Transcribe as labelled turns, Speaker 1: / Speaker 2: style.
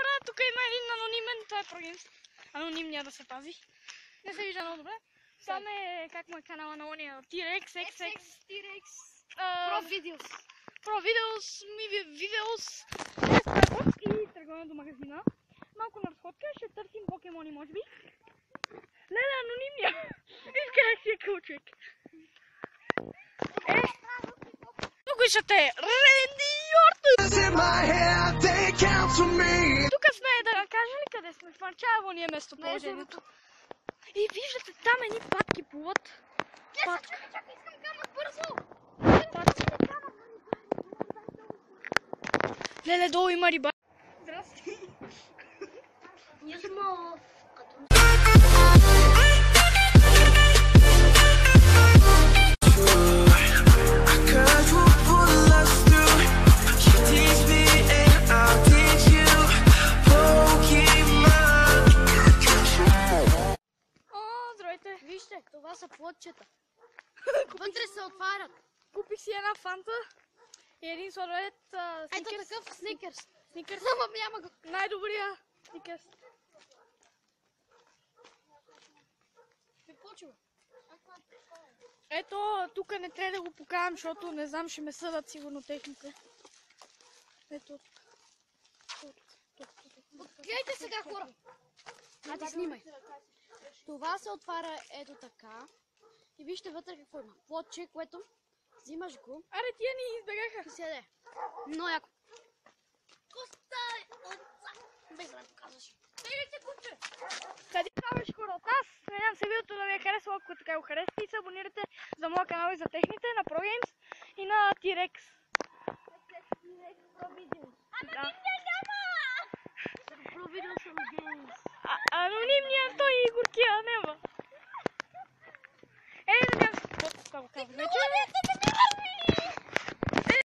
Speaker 1: хора, тук има един анонимен, това е прогенс. Анонимния да се пази. Не се вижда много добре. Там е, как му е канала на ония, T-Rex, XX,
Speaker 2: T-Rex, Pro
Speaker 1: Videos, Videos. И тръгваме до магазина. Малко на разходка, ще търсим покемони, може би. Леле, анонимния! Виж как си е кълчек. Тук виждате Ренди Ортън! Тук сме, да кажа ли къде сме? В Марчаево ни е местоположението. И виждате там едни патки плуват.
Speaker 2: Чакай, искам камък бързо!
Speaker 1: Леле, долу има риба.
Speaker 2: Здрасти! Ние сме
Speaker 1: Здравейте!
Speaker 2: Вижте, това са плодчета. Вътре се отварят.
Speaker 1: Купих си една фанта и един сладолед
Speaker 2: Ето такъв сникърс.
Speaker 1: Сникърс.
Speaker 2: Ама няма го.
Speaker 1: Най-добрия сникърс.
Speaker 2: Какво чува?
Speaker 1: Ето, тук не трябва да го покажам, защото не знам, ще ме съдат сигурно техните. Ето.
Speaker 2: Гледайте сега, хора. Ати снимай. Това се отваря ето така. И вижте вътре какво има. Плодче, което взимаш го.
Speaker 1: Аре, тия ни избегаха.
Speaker 2: И седе. Но яко. Коста! Без да ме показваш. Теглите, куче!
Speaker 1: Къде правиш хора от нас? Надявам се видеото да ви е харесало, ако така го харесате и се абонирате за моя канал и за техните на ProGames и на T-Rex.
Speaker 2: ProVideos съм Games.
Speaker 1: Анонимният той и горкия, няма. Надявам се, какво го казвам вече.